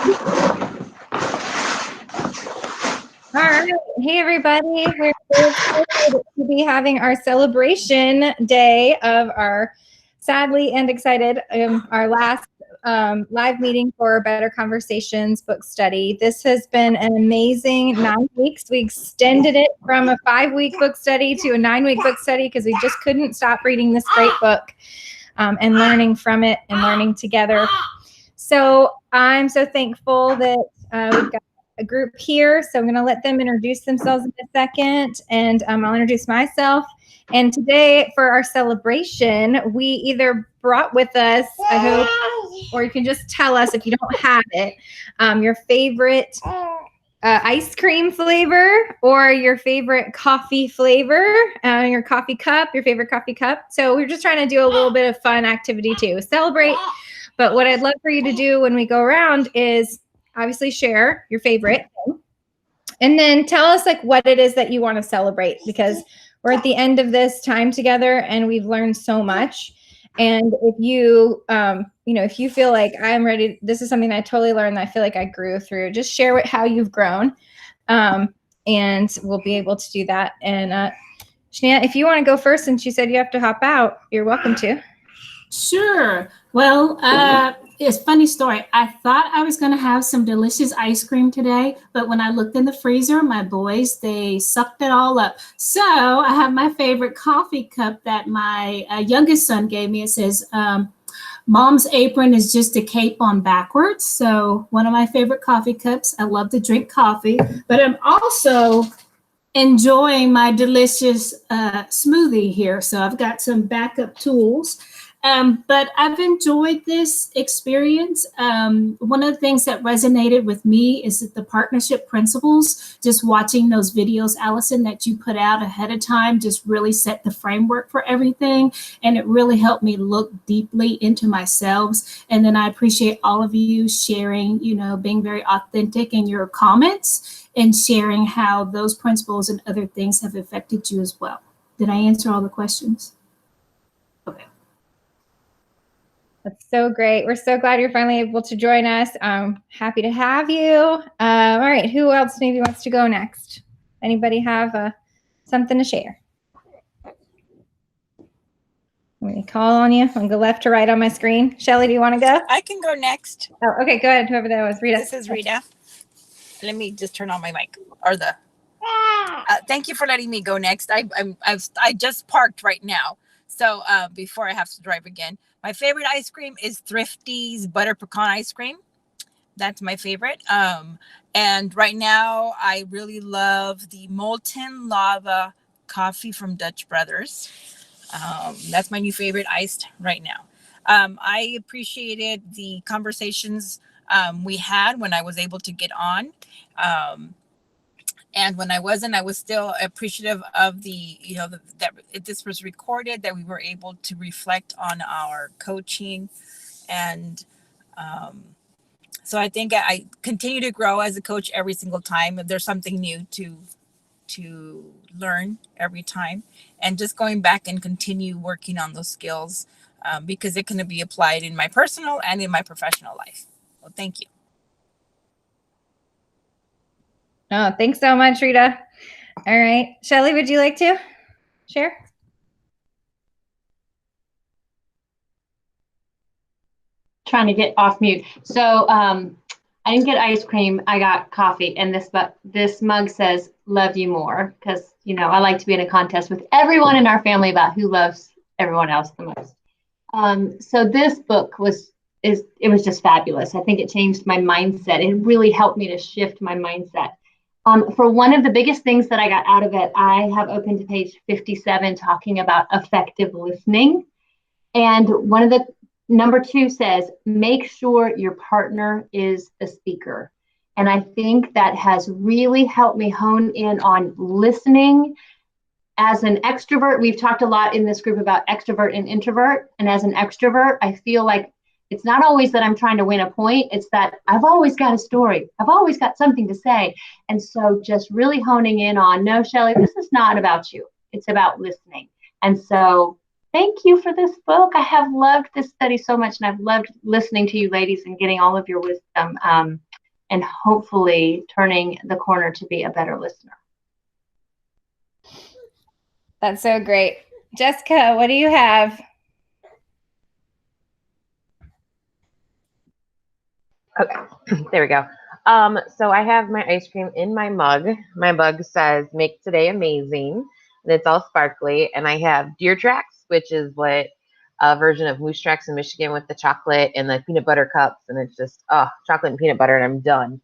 All right. Hey, everybody. We're so excited to be having our celebration day of our sadly and excited, our last live meeting for Better Conversations book study. This has been an amazing 9 weeks. We extended it from a 5-week book study to a 9-week book study because we just couldn't stop reading this great book and learning from it and learning together. So I'm so thankful that we've got a group here, so I'm going to let them introduce themselves in a second, and I'll introduce myself. And today, for our celebration, we either brought with us, I hope, or you can just tell us if you don't have it, your favorite ice cream flavor or your favorite coffee flavor, your coffee cup, your favorite coffee cup. So we're just trying to do a little bit of fun activity to celebrate. But what I'd love for you to do when we go around is obviously share your favorite thing, and then tell us like what it is that you want to celebrate, because we're at the end of this time together and we've learned so much. And if you, if you feel like I'm ready, this is something I totally learned that I feel like I grew through, just share how you've grown. And we'll be able to do that. And Shania, if you want to go first, since you said you have to hop out, you're welcome to. Sure. Well, it's a funny story. I thought I was going to have some delicious ice cream today, but when I looked in the freezer, my boys, they sucked it all up. So I have my favorite coffee cup that my youngest son gave me. It says, Mom's apron is just a cape on backwards. So one of my favorite coffee cups. I love to drink coffee, but I'm also enjoying my delicious smoothie here. So I've got some backup tools. But I've enjoyed this experience. One of the things that resonated with me is that the partnership principles, just watching those videos, Allison, that you put out ahead of time, just really set the framework for everything. And it really helped me look deeply into myself. And then I appreciate all of you sharing, being very authentic in your comments and sharing how those principles and other things have affected you as well. Did I answer all the questions? Okay. That's so great. We're so glad you're finally able to join us. Happy to have you. All right, who else maybe wants to go next? Anybody have something to share? Let me call on you. I'm going to go left to right on my screen. Shelly, do you want to go? I can go next. Oh, okay, go ahead. Whoever that was. Rita. This is Rita. Let me just turn on my mic. Thank you for letting me go next. I just parked right now. So before I have to drive again. My favorite ice cream is Thrifty's butter pecan ice cream. That's my favorite. And right now, I really love the molten lava coffee from Dutch Brothers. That's my new favorite iced right now. I appreciated the conversations we had when I was able to get on. And when I wasn't, I was still appreciative of that this was recorded, that we were able to reflect on our coaching. And so I think I continue to grow as a coach every single time. There's something new to learn every time. And just going back and continue working on those skills because it can be applied in my personal and in my professional life. Well, thank you. Oh, thanks so much, Rita. All right. Shelly, would you like to share? Trying to get off mute. So I didn't get ice cream. I got coffee. And this mug says, love you more. Because, I like to be in a contest with everyone in our family about who loves everyone else the most. So this book was just fabulous. I think it changed my mindset. It really helped me to shift my mindset. For one of the biggest things that I got out of it, I have opened to page 57 talking about effective listening. And one of the number 2 says, make sure your partner is a speaker. And I think that has really helped me hone in on listening. As an extrovert, we've talked a lot in this group about extrovert and introvert. And as an extrovert, I feel like it's not always that I'm trying to win a point. It's that I've always got a story. I've always got something to say. And so just really honing in on, no, Shelly, this is not about you. It's about listening. And so thank you for this book. I have loved this study so much, and I've loved listening to you ladies and getting all of your wisdom. and hopefully turning the corner to be a better listener. That's so great. Jessica, what do you have? Okay, there we go. So I have my ice cream in my mug. My mug says "Make today amazing," and it's all sparkly. And I have Deer Tracks, which is what a version of Moose Tracks in Michigan with the chocolate and the peanut butter cups, and it's just chocolate and peanut butter, and I'm done.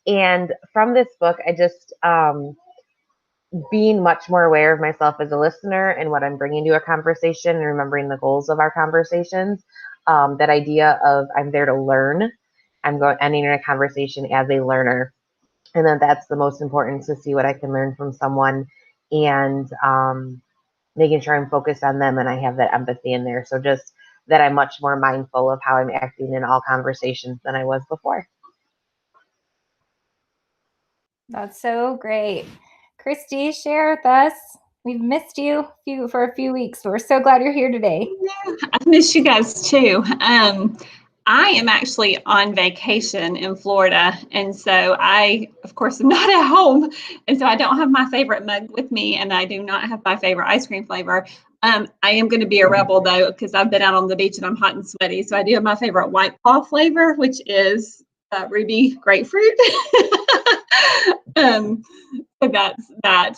And from this book, I just being much more aware of myself as a listener and what I'm bringing to a conversation and remembering the goals of our conversations. That idea of I'm there to learn. I'm ending a conversation as a learner. And then that's the most important, to see what I can learn from someone, and making sure I'm focused on them and I have that empathy in there. So just that I'm much more mindful of how I'm acting in all conversations than I was before. That's so great. Christy, share with us. We've missed you for a few weeks. We're so glad you're here today. Yeah, I've missed you guys too. I am actually on vacation in Florida, and so I, of course, am not at home, and so I don't have my favorite mug with me, and I do not have my favorite ice cream flavor. I am going to be a rebel though, because I've been out on the beach and I'm hot and sweaty. So I do have my favorite White Claw flavor, which is ruby grapefruit. So that's that.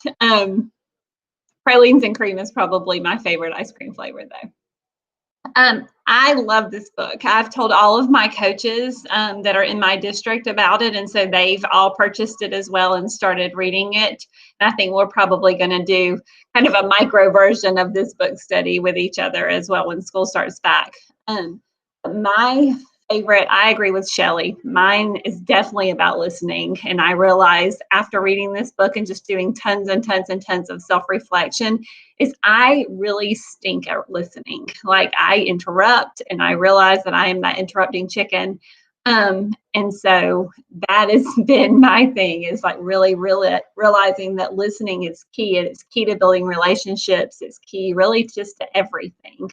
Pralines and cream is probably my favorite ice cream flavor though. I love this book. I've told all of my coaches that are in my district about it, and so they've all purchased it as well and started reading it. And I think we're probably going to do kind of a micro version of this book study with each other as well when school starts back. My favorite, I agree with Shelley. Mine is definitely about listening. And I realized after reading this book and just doing tons and tons and tons of self-reflection is I really stink at listening. Like I interrupt, and I realize that I am that interrupting chicken. And so that has been my thing, is like really realizing that listening is key. And it's key to building relationships. It's key really just to everything.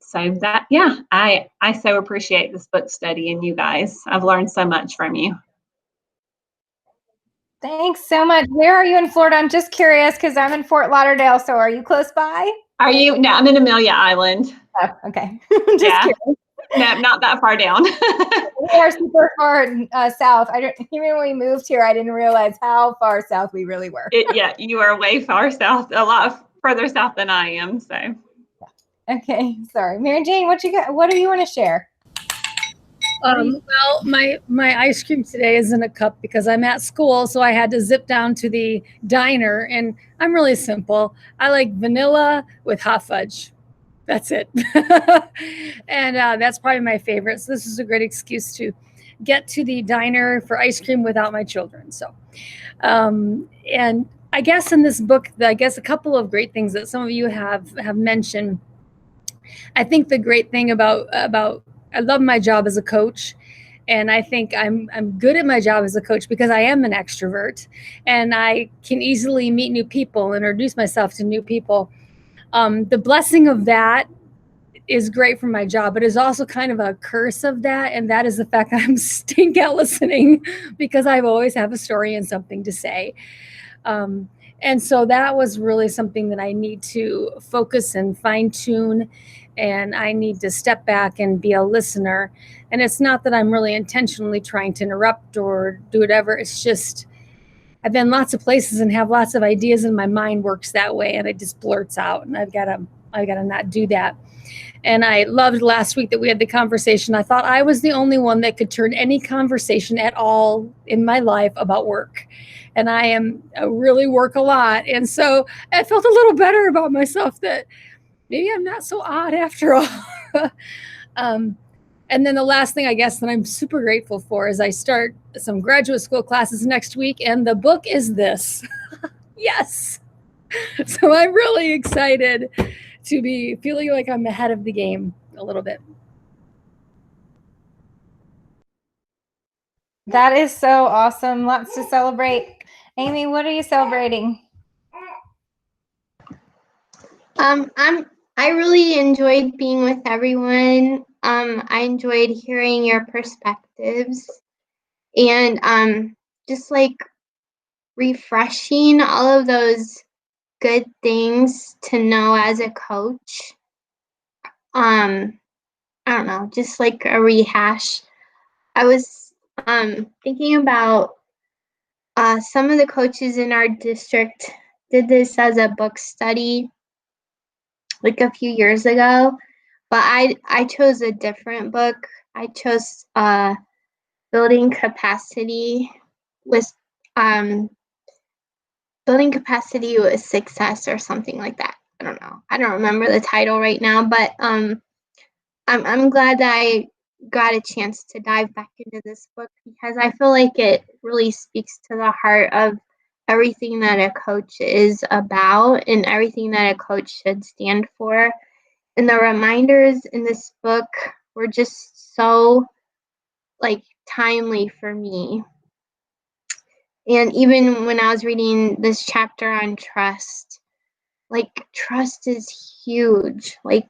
So that, yeah, I so appreciate this book study and you guys. I've learned so much from you. Thanks so much. Where are you in Florida? I'm just curious because I'm in Fort Lauderdale. So are you close by? Are you? No, I'm in Amelia Island. Oh, okay. Just Yeah. curious. No, not that far down. We are super far south. Even when we moved here, I didn't realize how far south we really were. Yeah, you are way far south, a lot further south than I am. So. Okay, sorry. Mary Jane, what do you want to share? Well, my ice cream today is in a cup because I'm at school, so I had to zip down to the diner, and I'm really simple. I like vanilla with hot fudge. That's it. And that's probably my favorite. So this is a great excuse to get to the diner for ice cream without my children. So, and I guess in this book, a couple of great things that some of you have mentioned. I think the great thing about I love my job as a coach, and I think I'm good at my job as a coach because I am an extrovert, and I can easily meet new people, introduce myself to new people. The blessing of that is great for my job, but is also kind of a curse of that, and that is the fact that I'm stink at listening because I always have a story and something to say. And so that was really something that I need to focus and fine tune, and I need to step back and be a listener. And it's not that I'm really intentionally trying to interrupt or do whatever. It's just I've been lots of places and have lots of ideas, and my mind works that way, and it just blurts out, and I've got to not do that. And I loved last week that we had the conversation. I thought I was the only one that could turn any conversation at all in my life about work. And I really work a lot. And so I felt a little better about myself that maybe I'm not so odd after all. And then the last thing I guess that I'm super grateful for is I start some graduate school classes next week, and the book is this. Yes. So I'm really excited to be feeling like I'm ahead of the game a little bit. That is so awesome. Lots to celebrate. Amy, what are you celebrating? I really enjoyed being with everyone I enjoyed hearing your perspectives and just like refreshing all of those good things to know as a coach. I don't know, just like a rehash. I was thinking about some of the coaches in our district did this as a book study like a few years ago, but I chose a different book. I chose building capacity with building capacity with success or something like that. I don't know. I don't remember the title right now, but I'm glad that I got a chance to dive back into this book because I feel like it really speaks to the heart of everything that a coach is about and everything that a coach should stand for. And the reminders in this book were just so like timely for me. And even when I was reading this chapter on trust, like trust is huge. Like,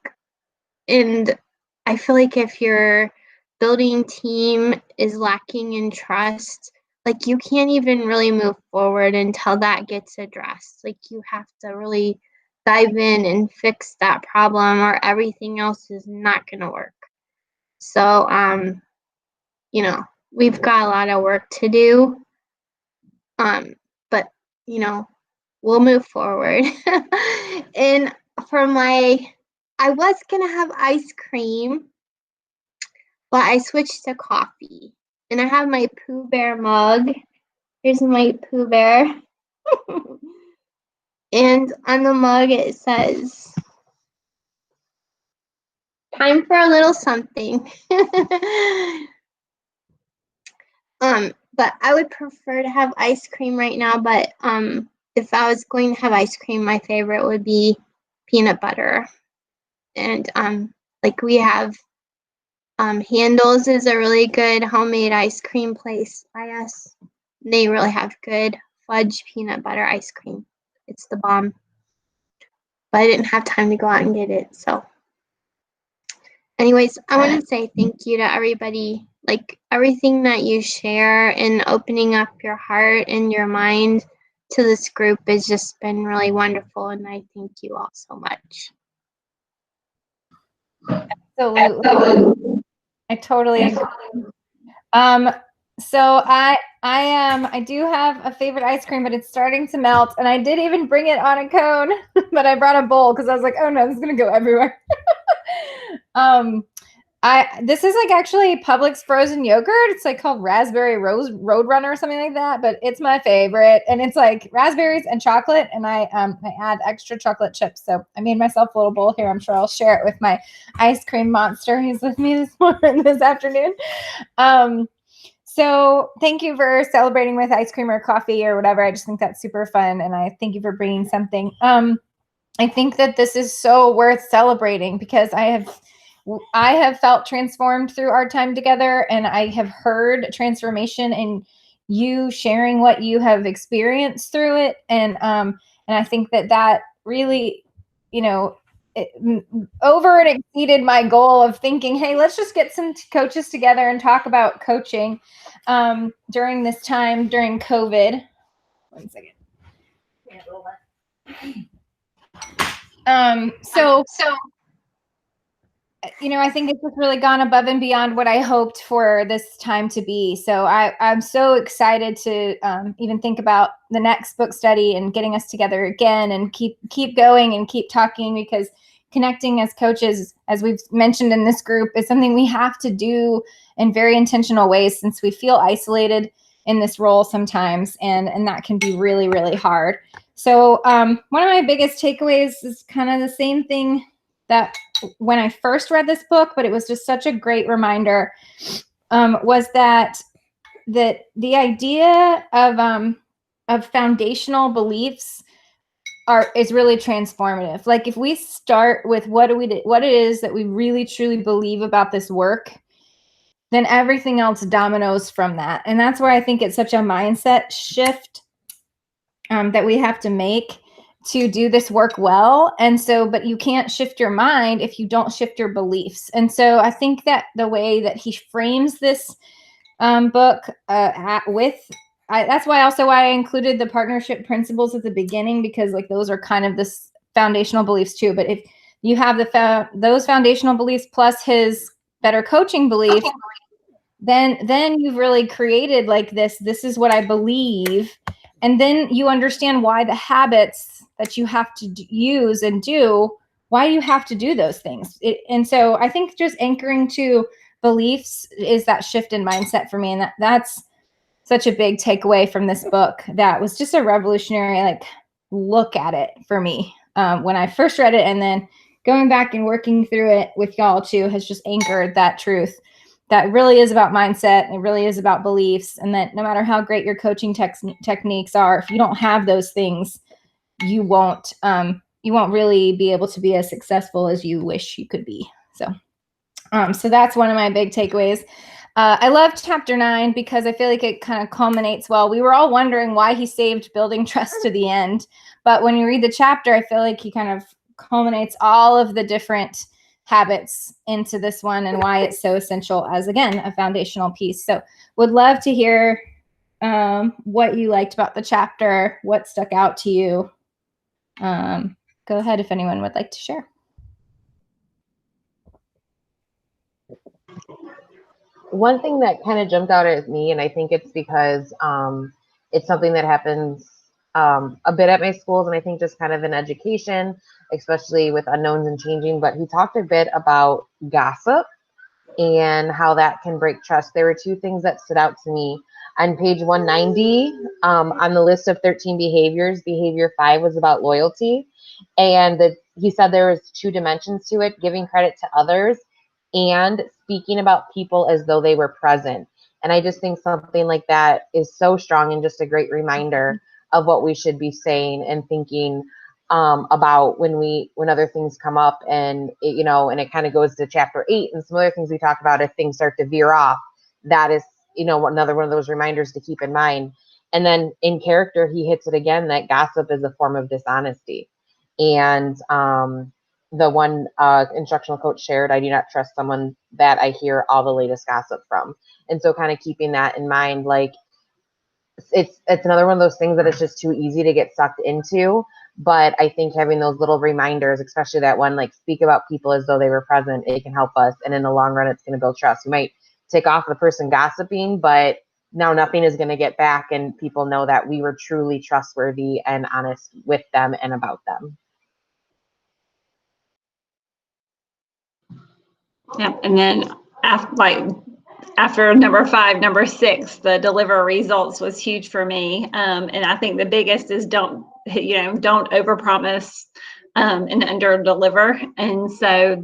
and I feel like if your building team is lacking in trust, like you can't even really move forward until that gets addressed. Like you have to really dive in and fix that problem or everything else is not going to work. So, you know, we've got a lot of work to do. But, you know, we'll move forward. And for I was going to have ice cream, but I switched to coffee. And I have my Pooh Bear mug. Here's my Pooh Bear. And on the mug it says, time for a little something. But I would prefer to have ice cream right now, but if I was going to have ice cream, my favorite would be peanut butter. And like we have Handles is a really good homemade ice cream place by us. They really have good fudge peanut butter ice cream. It's the bomb. But I didn't have time to go out and get it. So anyways, I want to say thank you to everybody. Like everything that you share and opening up your heart and your mind to this group has just been really wonderful. And I thank you all so much. Absolutely. I totally agree. So I do have a favorite ice cream, but it's starting to melt. And I did even bring it on a cone, but I brought a bowl because I was like, oh no, this is gonna go everywhere. This is like actually Publix frozen yogurt. It's like called Raspberry Roadrunner or something like that, but it's my favorite. And it's like raspberries and chocolate, and I add extra chocolate chips. So I made myself a little bowl here. I'm sure I'll share it with my ice cream monster who's with me this afternoon. So thank you for celebrating with ice cream or coffee or whatever. I just think that's super fun, and I thank you for bringing something. I think that this is so worth celebrating because I have felt transformed through our time together, and I have heard transformation in you sharing what you have experienced through it. And I think that really, you know, it over and exceeded my goal of thinking, hey, let's just get some coaches together and talk about coaching during this time, during COVID. One second. So you know, I think it's just really gone above and beyond what I hoped for this time to be. So I'm so excited to even think about the next book study and getting us together again and keep going and keep talking, because connecting as coaches, as we've mentioned in this group, is something we have to do in very intentional ways, since we feel isolated in this role sometimes, and that can be really, really hard. So one of my biggest takeaways is kind of the same thing that when I first read this book, but it was just such a great reminder, was that the idea of foundational beliefs is really transformative. Like if we start with what it is that we really truly believe about this work, then everything else dominoes from that. And that's where I think it's such a mindset shift that we have to make. to do this work well. And so, but you can't shift your mind if you don't shift your beliefs. And so I think that the way that he frames this book that's why I included the partnership principles at the beginning, because like those are kind of this foundational beliefs too. But if you have those foundational beliefs plus his better coaching beliefs, then you've really created like this is what I believe. And then you understand why the habits that you have to use and do, why you have to do those things. And so I think just anchoring to beliefs is that shift in mindset for me. And that's such a big takeaway from this book. That was just a revolutionary, like, look at it for me when I first read it. And then going back and working through it with y'all too has just anchored that truth. That really is about mindset, and it really is about beliefs, and that no matter how great your coaching techniques are, if you don't have those things, you won't really be able to be as successful as you wish you could be. So that's one of my big takeaways. I love chapter 9 because I feel like it kind of culminates well. We were all wondering why he saved building trust to the end, but when you read the chapter, I feel like he kind of culminates all of the different habits into this one and why it's so essential as, again, a foundational piece. So would love to hear what you liked about the chapter, what stuck out to you. Go ahead if anyone would like to share. One thing that kind of jumped out at me, and I think it's because it's something that happens a bit at my schools, and I think just kind of in education, especially with unknowns and changing, but he talked a bit about gossip and how that can break trust. There were two things that stood out to me. On page 190, on the list of 13 behaviors, behavior 5 was about loyalty. And he said there was 2 dimensions to it: giving credit to others and speaking about people as though they were present. And I just think something like that is so strong and just a great reminder of what we should be saying and thinking about when other things come up. And it, and it kind of goes to chapter 8 and some other things we talk about. If things start to veer off, that is another one of those reminders to keep in mind. And then in character, he hits it again, that gossip is a form of dishonesty. And the one instructional coach shared, I do not trust someone that I hear all the latest gossip from. And so kind of keeping that in mind, like it's another one of those things that it's just too easy to get sucked into. But I think having those little reminders, especially that one, like speak about people as though they were present, it can help us. And in the long run, it's going to build trust. You might take off the person gossiping, but now nothing is going to get back. And people know that we were truly trustworthy and honest with them and about them. Yeah, and then after number 5, number 6, the deliver results was huge for me. And I think the biggest is don't overpromise and under deliver. And so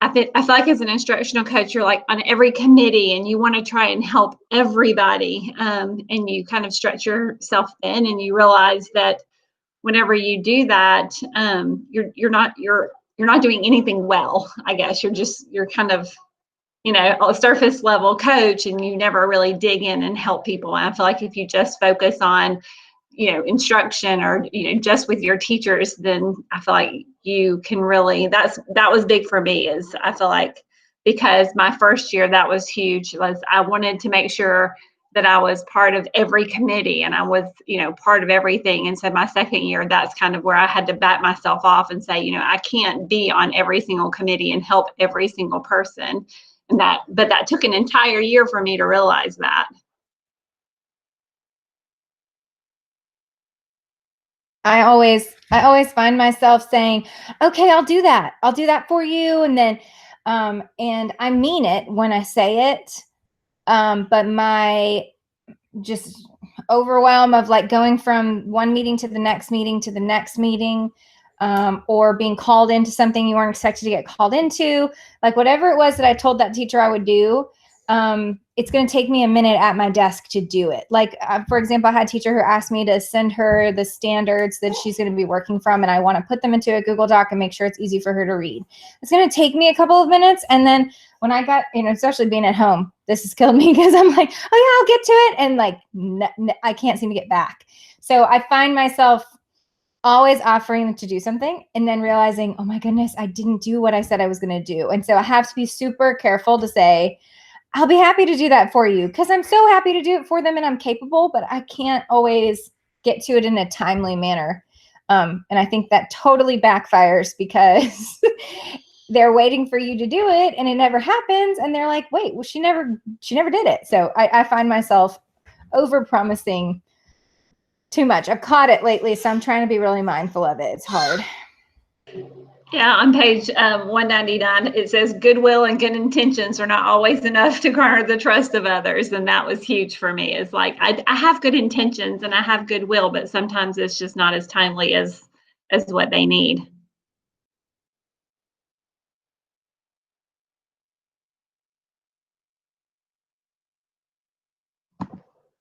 I feel like as an instructional coach, you're like on every committee and you want to try and help everybody. And you kind of stretch yourself thin, and you realize that whenever you do that, you're not doing anything well. I guess you're kind of, a surface level coach, and you never really dig in and help people. And I feel like if you just focus on, instruction or, just with your teachers, then I feel like you can really, that was big for me. Is I feel like, because my first year, that was huge, was I wanted to make sure that I was part of every committee and I was, part of everything. And so my second year, that's kind of where I had to back myself off and say, I can't be on every single committee and help every single person. But that took an entire year for me to realize that. I always find myself saying, okay, I'll do that for you. And then, and I mean it when I say it. But my just overwhelm of like going from one meeting to the next meeting to the next meeting, or being called into something you weren't expected to get called into, like whatever it was that I told that teacher I would do, it's going to take me a minute at my desk to do it. Like, for example, I had a teacher who asked me to send her the standards that she's going to be working from, and I want to put them into a Google Doc and make sure it's easy for her to read. It's going to take me a couple of minutes. And then when I got, especially being at home, this has killed me because I'm like, oh yeah, I'll get to it. And like, I can't seem to get back. So I find myself always offering to do something and then realizing, oh my goodness, I didn't do what I said I was going to do. And so I have to be super careful to say, I'll be happy to do that for you because I'm so happy to do it for them and I'm capable, but I can't always get to it in a timely manner. And I think that totally backfires because they're waiting for you to do it and it never happens. And they're like, wait, well, she never did it. So I find myself over promising too much. I've caught it lately, so I'm trying to be really mindful of it. It's hard. Yeah, on page 199, it says goodwill and good intentions are not always enough to garner the trust of others. And that was huge for me. It's like I have good intentions and I have goodwill, but sometimes it's just not as timely as what they need.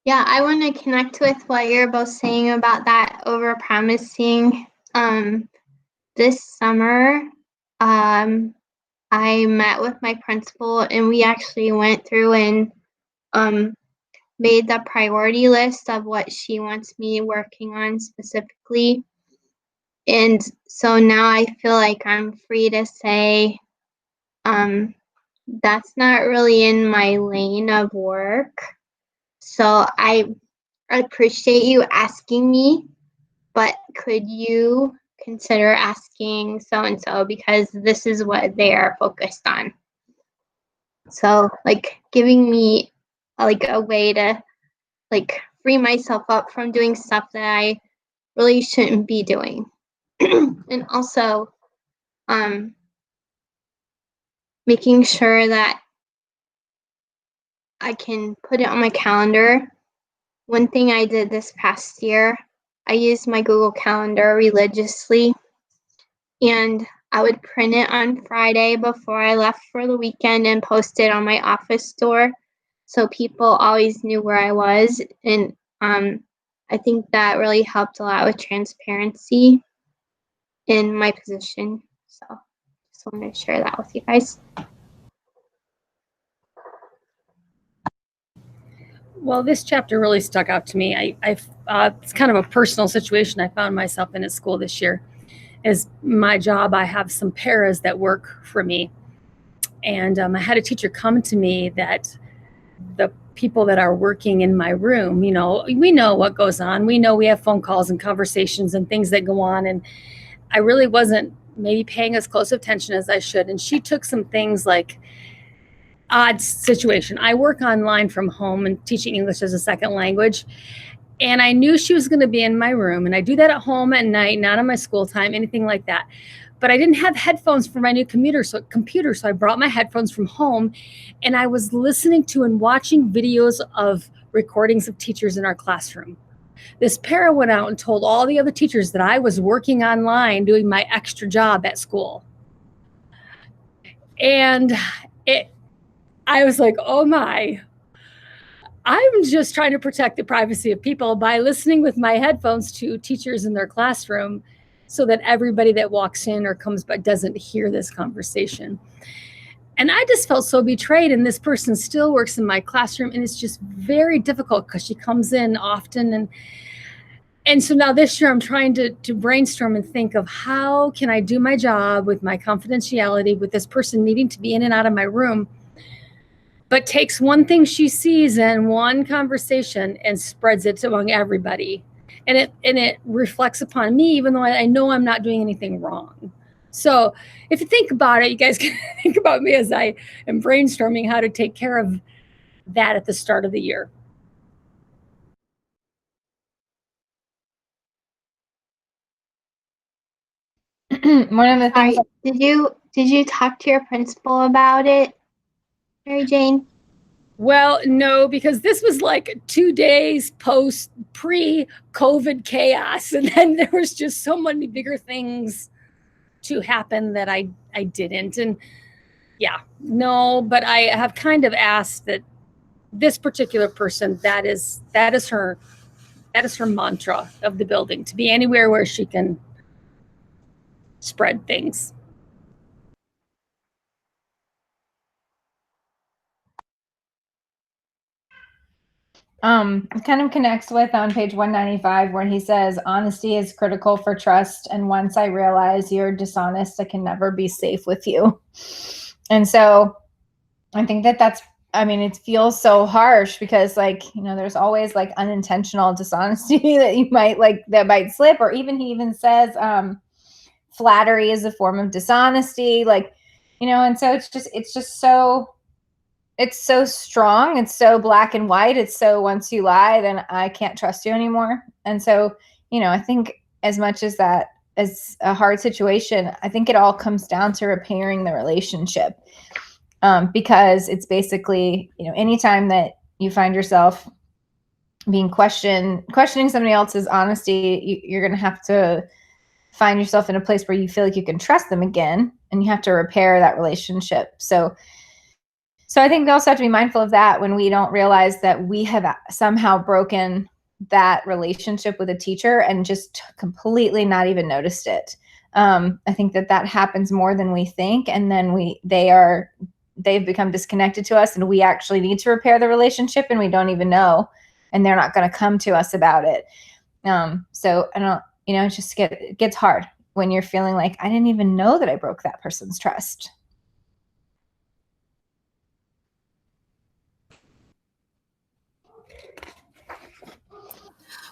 Yeah, I want to connect with what you're both saying about that over promising. This summer, I met with my principal and we actually went through and made the priority list of what she wants me working on specifically. And so now I feel like I'm free to say, that's not really in my lane of work. So I appreciate you asking me, but could you consider asking so-and-so because this is what they are focused on. So like giving me like a way to like free myself up from doing stuff that I really shouldn't be doing. And also making sure that I can put it on my calendar. One thing I did this past year, I used my Google Calendar religiously, and I would print it on Friday before I left for the weekend and post it on my office door so people always knew where I was. And I think that really helped a lot with transparency in my position. So just wanted to share that with you guys. Well, this chapter really stuck out to me. It's kind of a personal situation I found myself in at school this year. As my job, I have some paras that work for me. And I had a teacher come to me that the people that are working in my room, we know what goes on. We know we have phone calls and conversations and things that go on. And I really wasn't maybe paying as close attention as I should. And she took some things like, odd situation. I work online from home and teaching English as a second language. And I knew she was going to be in my room. And I do that at home at night, not on my school time, anything like that. But I didn't have headphones for my new computer. So I brought my headphones from home and I was listening to and watching videos of recordings of teachers in our classroom. This para went out and told all the other teachers that I was working online doing my extra job at school. And I was like, oh my, I'm just trying to protect the privacy of people by listening with my headphones to teachers in their classroom so that everybody that walks in or comes by doesn't hear this conversation. And I just felt so betrayed. And this person still works in my classroom. And it's just very difficult because she comes in often. And so now this year I'm trying to brainstorm and think of how can I do my job with my confidentiality with this person needing to be in and out of my room, but takes one thing she sees in one conversation and spreads it among everybody. And it reflects upon me, even though I know I'm not doing anything wrong. So if you think about it, you guys can think about me as I am brainstorming how to take care of that at the start of the year. One of the things. Did you talk to your principal about it, Mary Jane? Well, no, because this was like 2 days pre-COVID chaos. And then there was just so many bigger things to happen that I didn't. And yeah, no, but I have kind of asked that this particular person, that is her mantra of the building, to be anywhere where she can spread things. It kind of connects with on page 195 where he says, honesty is critical for trust. And once I realize you're dishonest, I can never be safe with you. And so I think that's, I mean, it feels so harsh because like, you know, there's always like unintentional dishonesty that you might like, that might slip, or even he even says, flattery is a form of dishonesty. Like, you know, and so it's just so, it's so strong. It's so black and white. It's so, once you lie, then I can't trust you anymore. And so, you know, I think as much as that is a hard situation, I think it all comes down to repairing the relationship. Because it's basically, you know, anytime that you find yourself being questioning somebody else's honesty, you're going to have to find yourself in a place where you feel like you can trust them again, and you have to repair that relationship. So I think we also have to be mindful of that when we don't realize that we have somehow broken that relationship with a teacher and just completely not even noticed it. I think that happens more than we think. And then they've become disconnected to us, and we actually need to repair the relationship and we don't even know, and they're not going to come to us about it. So I don't, you know, it gets hard when you're feeling like, I didn't even know that I broke that person's trust.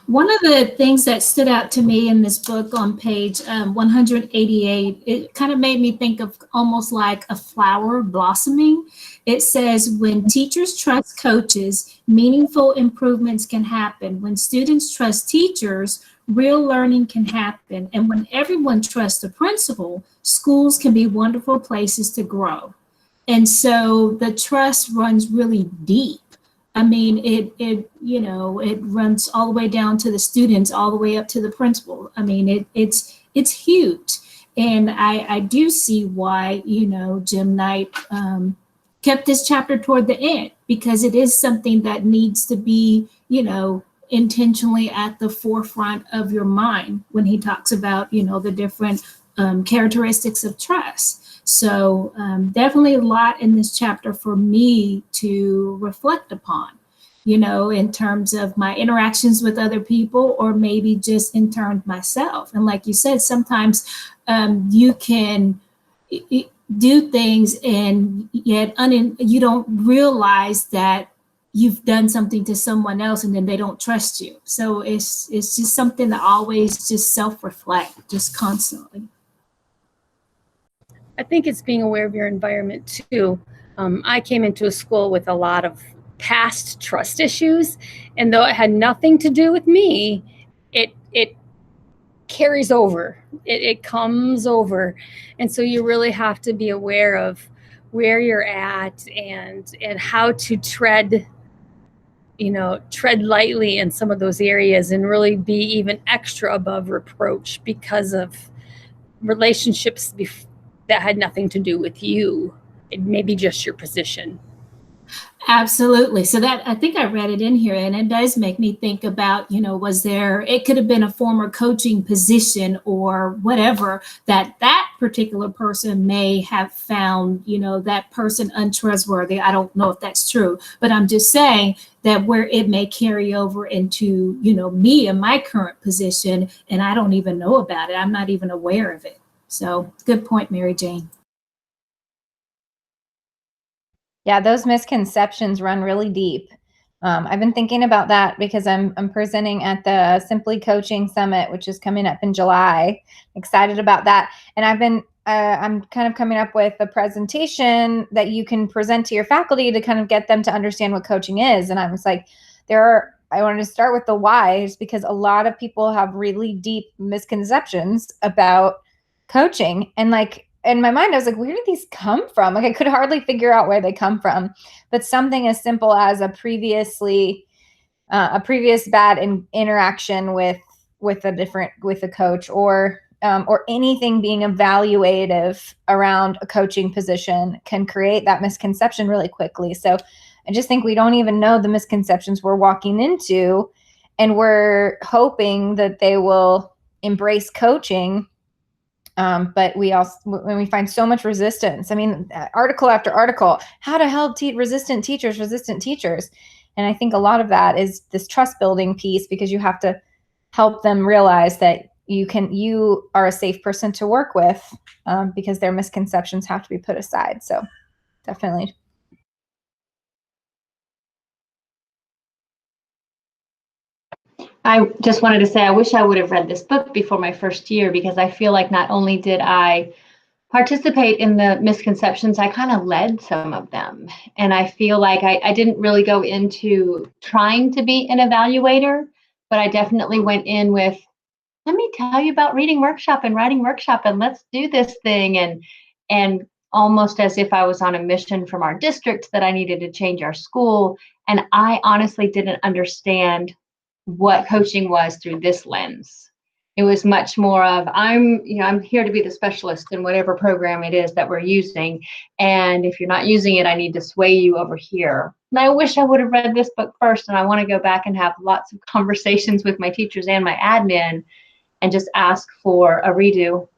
One of the things that stood out to me in this book on page 188, it kind of made me think of almost like a flower blossoming. It says, when teachers trust coaches, meaningful improvements can happen. When students trust teachers, real learning can happen. And when everyone trusts the principal, schools can be wonderful places to grow. And so the trust runs really deep. I mean, it you know, it runs all the way down to the students, all the way up to the principal. I mean, it's huge. And I do see why, you know, Jim Knight kept this chapter toward the end, because it is something that needs to be, you know, intentionally at the forefront of your mind when he talks about, you know, the different characteristics of trust. So definitely a lot in this chapter for me to reflect upon, you know, in terms of my interactions with other people, or maybe just in terms of myself. And like you said, sometimes you can do things and yet you don't realize that you've done something to someone else, and then they don't trust you. So it's just something to always just self-reflect, just constantly. I think it's being aware of your environment too. I came into a school with a lot of past trust issues, and though it had nothing to do with me, it carries over. It comes over, and so you really have to be aware of where you're at and how to tread lightly in some of those areas, and really be even extra above reproach because of relationships that had nothing to do with you. It may be just your position. Absolutely. So that, I think I read it in here, and it does make me think about, you know, it could have been a former coaching position or whatever that particular person may have found, you know, that person untrustworthy. I don't know if that's true, but I'm just saying that where it may carry over into, you know, me in my current position, and I don't even know about it. I'm not even aware of it. So good point, Mary Jane. Yeah, those misconceptions run really deep. I've been thinking about that because I'm presenting at the Simply Coaching Summit, which is coming up in July. Excited about that. And I'm kind of coming up with a presentation that you can present to your faculty to kind of get them to understand what coaching is. And I was like, I wanted to start with the whys, because a lot of people have really deep misconceptions about coaching. And like, in my mind, I was like, where did these come from? Like, I could hardly figure out where they come from. But something as simple as a previous bad interaction with a coach, or anything being evaluative around a coaching position can create that misconception really quickly. So I just think we don't even know the misconceptions we're walking into, and we're hoping that they will embrace coaching. But when we find so much resistance, I mean, article after article, how to help resistant teachers. And I think a lot of that is this trust building piece, because you have to help them realize that you are a safe person to work with, because their misconceptions have to be put aside. So definitely. I just wanted to say, I wish I would have read this book before my first year, because I feel like not only did I participate in the misconceptions, I kind of led some of them. And I feel like I didn't really go into trying to be an evaluator, but I definitely went in with, let me tell you about reading workshop and writing workshop, and let's do this thing. And almost as if I was on a mission from our district that I needed to change our school. And I honestly didn't understand what coaching was through this lens. It was much more of, I'm here to be the specialist in whatever program it is that we're using. And if you're not using it, I need to sway you over here. And I wish I would have read this book first. And I want to go back and have lots of conversations with my teachers and my admin and just ask for a redo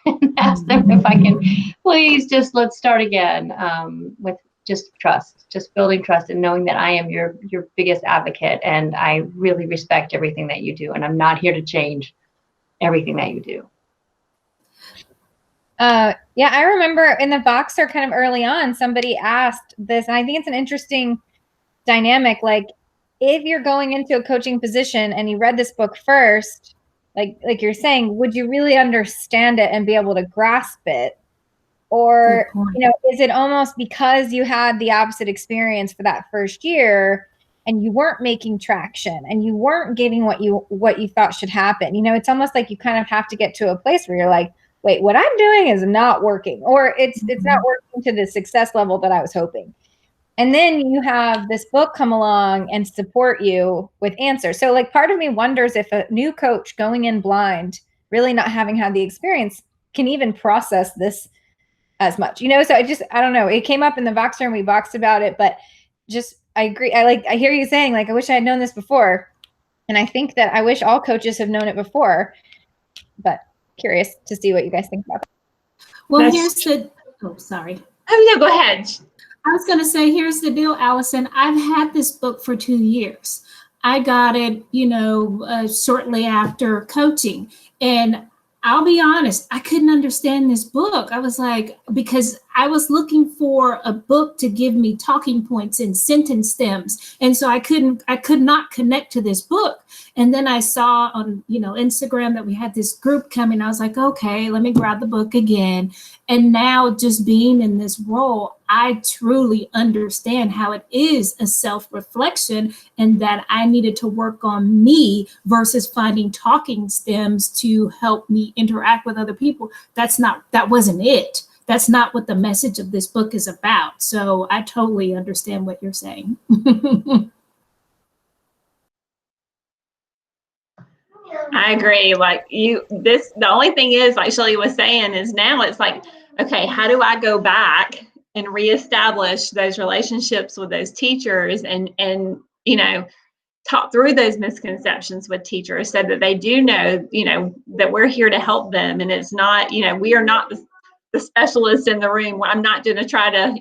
and ask them if I can, please just let's start again, with just trust, just building trust and knowing that I am your biggest advocate, and I really respect everything that you do, and I'm not here to change everything that you do. Yeah, I remember in the Voxer kind of early on, somebody asked this, and I think it's an interesting dynamic. Like, if you're going into a coaching position and you read this book first, like you're saying, would you really understand it and be able to grasp it? Or, is it almost because you had the opposite experience for that first year and you weren't making traction and you weren't getting what you thought should happen? It's almost like you kind of have to get to a place where you're like, wait, what I'm doing is not working, or it's not working to the success level that I was hoping. And then you have this book come along and support you with answers. So like, part of me wonders if a new coach going in blind, really not having had the experience, can even process this as much, so I don't know. It came up in the Voxer and we boxed about it, but I agree. I hear you saying, like, I wish I had known this before. And I think that I wish all coaches have known it before, but curious to see what you guys think about that. Well, sorry. Oh, yeah, go ahead. I was going to say, here's the deal, Allison. I've had this book for 2 years. I got it, shortly after coaching. And I'll be honest, I couldn't understand this book. I was like, because I was looking for a book to give me talking points and sentence stems. And so I could not connect to this book. And then I saw on, Instagram that we had this group coming. I was like, okay, let me grab the book again. And now, just being in this role, I truly understand how it is a self-reflection, and that I needed to work on me versus finding talking stems to help me interact with other people. That wasn't it. That's not what the message of this book is about. So I totally understand what you're saying. I agree. The only thing is, like Shelly was saying, is now it's like, okay, how do I go back and reestablish those relationships with those teachers and talk through those misconceptions with teachers so that they do know, that we're here to help them. And it's not, we are not the specialist in the room. I'm not going to try to,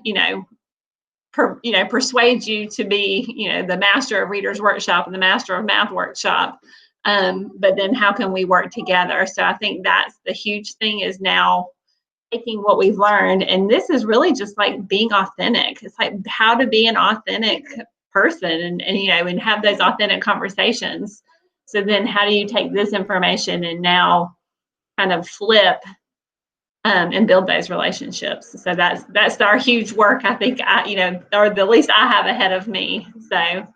persuade you to be, the master of Reader's Workshop and the master of Math Workshop. But then how can we work together? So I think that's the huge thing, is now taking what we've learned. And this is really just like being authentic. It's like how to be an authentic person and have those authentic conversations. So then how do you take this information and now kind of flip and build those relationships? So that's our huge work, I think, or the least I have ahead of me. So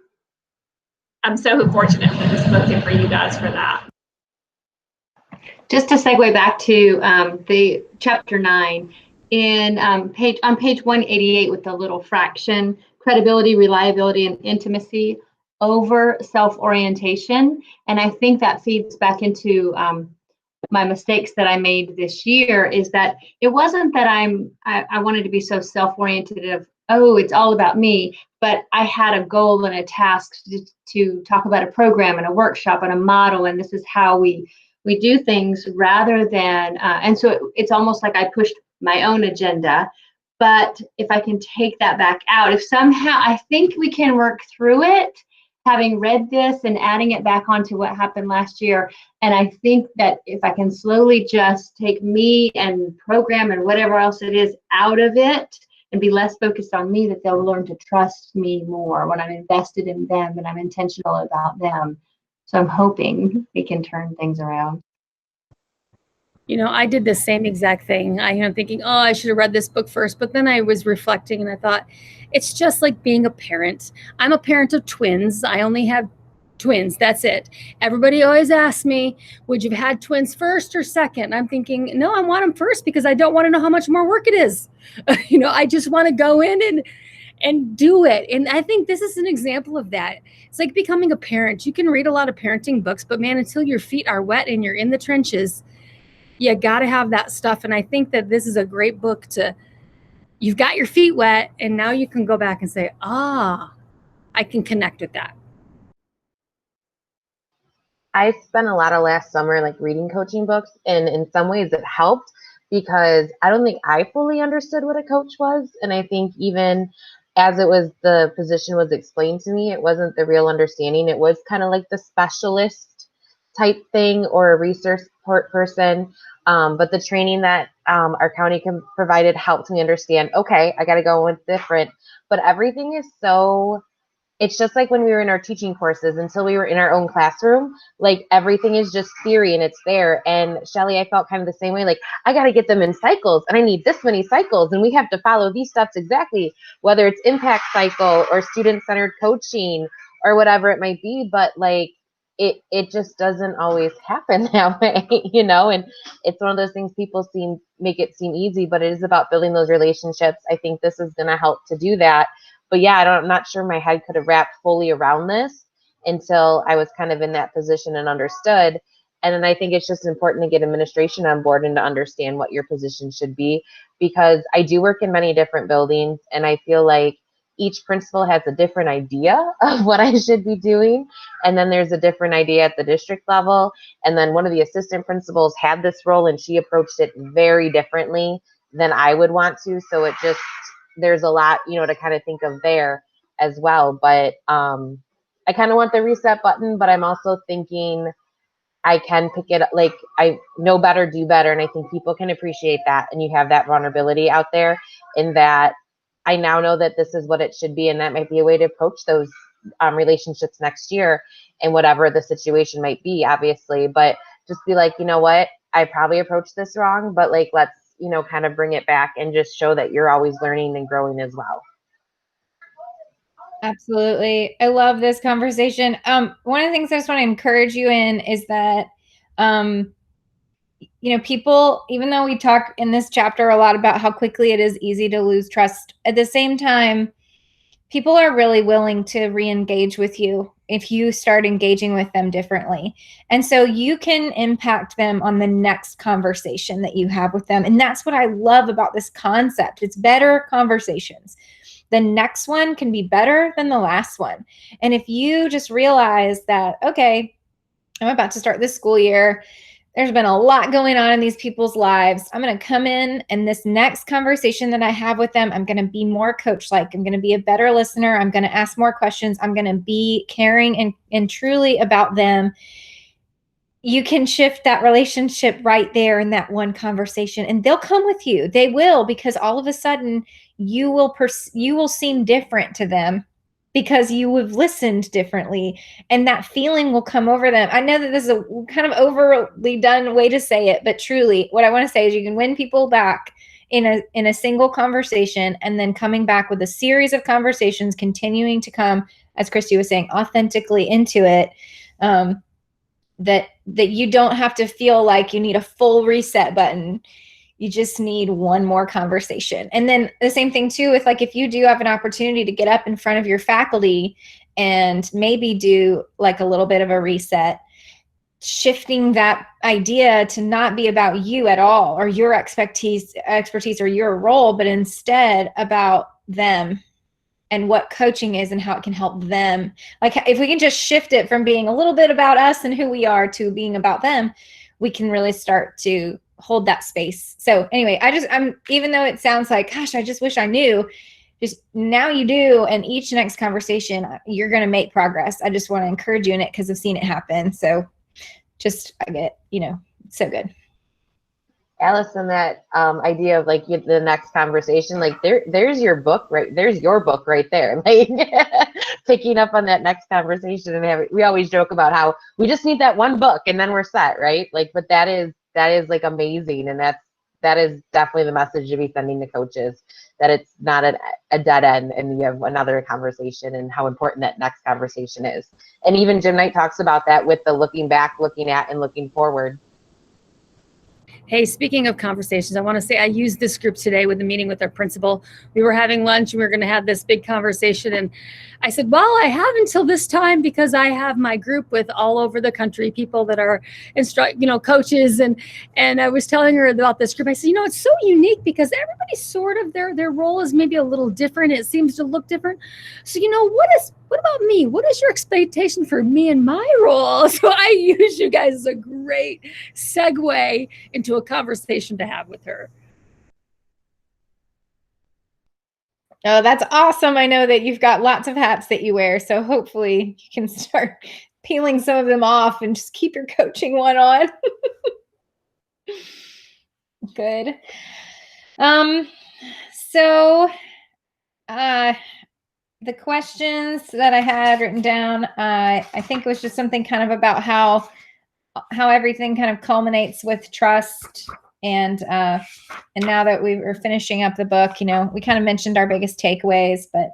I'm so fortunate for this book and for you guys for that. Just to segue back to the chapter 9, on page 188 with the little fraction, credibility, reliability, and intimacy over self-orientation. And I think that feeds back into my mistakes that I made this year, is that it wasn't that I wanted to be so self-oriented of, oh, it's all about me, but I had a goal and a task to talk about a program and a workshop and a model, and this is how we do things, rather than, and so it's almost like I pushed my own agenda, But if I can take that back out, if somehow I think we can work through it, having read this and adding it back onto what happened last year. And I think that if I can slowly just take me and program and whatever else it is out of it and be less focused on me, that they'll learn to trust me more when I'm invested in them and I'm intentional about them. So I'm hoping we can turn things around. You know, I did the same exact thing. I'm thinking, oh, I should have read this book first. But then I was reflecting and I thought, it's just like being a parent. I'm a parent of twins. I only have twins. That's it. Everybody always asks me, would you have had twins first or second? I'm thinking, no, I want them first because I don't want to know how much more work it is. I just want to go in and do it. And I think this is an example of that. It's like becoming a parent. You can read a lot of parenting books, but man, until your feet are wet and you're in the trenches, you got to have that stuff. And I think that this is a great book you've got your feet wet and now you can go back and say, I can connect with that. I spent a lot of last summer like reading coaching books, and in some ways it helped because I don't think I fully understood what a coach was. And I think even as the position was explained to me, it wasn't the real understanding. It was kind of like the specialist type thing or a research person. But the training that our county provided helped me understand, okay, I got to go with different, but everything is it's just like when we were in our teaching courses until we were in our own classroom, like everything is just theory and it's there. And Shelly, I felt kind of the same way. Like I got to get them in cycles and I need this many cycles and we have to follow these steps exactly, whether it's impact cycle or student-centered coaching or whatever it might be. But like, it just doesn't always happen that way, and it's one of those things people make it seem easy, but it is about building those relationships. I think this is going to help to do that. But yeah, I'm not sure my head could have wrapped fully around this until I was kind of in that position and understood. And then I think it's just important to get administration on board and to understand what your position should be, because I do work in many different buildings and I feel like each principal has a different idea of what I should be doing. And then there's a different idea at the district level. And then one of the assistant principals had this role and she approached it very differently than I would want to. So there's a lot, to kind of think of there as well. But I kind of want the reset button, but I'm also thinking I can pick it up. Like I know better, do better. And I think people can appreciate that. And you have that vulnerability out there in that I now know that this is what it should be. And that might be a way to approach those relationships next year and whatever the situation might be, obviously. But just be like, you know what, I probably approached this wrong, but like, let's, kind of bring it back and just show that you're always learning and growing as well. Absolutely. I love this conversation. One of the things I just want to encourage you in is that, people, even though we talk in this chapter a lot about how quickly it is easy to lose trust, at the same time, people are really willing to re-engage with you if you start engaging with them differently. And so you can impact them on the next conversation that you have with them. And that's what I love about this concept. It's better conversations. The next one can be better than the last one. And if you just realize that, okay, I'm about to start this school year, there's been a lot going on in these people's lives. I'm going to come in and this next conversation that I have with them, I'm going to be more coach-like. I'm going to be a better listener. I'm going to ask more questions. I'm going to be caring and truly about them. You can shift that relationship right there in that one conversation, and they'll come with you. They will, because all of a sudden you will seem different to them because you have listened differently, and that feeling will come over them. I know that this is a kind of overly done way to say it, but truly what I want to say is you can win people back in a single conversation, and then coming back with a series of conversations, continuing to come, as Christy was saying, authentically into it. That you don't have to feel like you need a full reset button. You just need one more conversation. And then the same thing too with like, if you do have an opportunity to get up in front of your faculty and maybe do like a little bit of a reset, shifting that idea to not be about you at all or your expertise or your role, but instead about them and what coaching is and how it can help them. Like if we can just shift it from being a little bit about us and who we are to being about them, we can really start to hold that space. So anyway, I'm even though it sounds like, gosh, I just wish I knew, just now you do, and each next conversation you're going to make progress. I just want to encourage you in it because I've seen it happen. So just, I get, so good. Allison, that idea of like the next conversation, like there's your book right there. Like picking up on that next conversation, and we always joke about how we just need that one book and then we're set, right? Like, but that is like amazing, and that is definitely the message to be sending to coaches, that it's not a dead end and you have another conversation, and how important that next conversation is. And even Jim Knight talks about that with the looking back, looking at, and looking forward. Hey, speaking of conversations, I want to say I used this group today with the meeting with our principal. We were having lunch and we were going to have this big conversation. And I said, well, I have until this time because I have my group with all over the country, people that are coaches. And I was telling her about this group. I said, it's so unique because everybody sort of, their role is maybe a little different. It seems to look different. So, what about me? What is your expectation for me and my role? So I use you guys as a great segue into a conversation to have with her. Oh, that's awesome. I know that you've got lots of hats that you wear, so hopefully you can start peeling some of them off and just keep your coaching one on. Good. So the questions that I had written down, I think it was just something kind of about how everything kind of culminates with trust. And now that we were finishing up the book, we kind of mentioned our biggest takeaways, but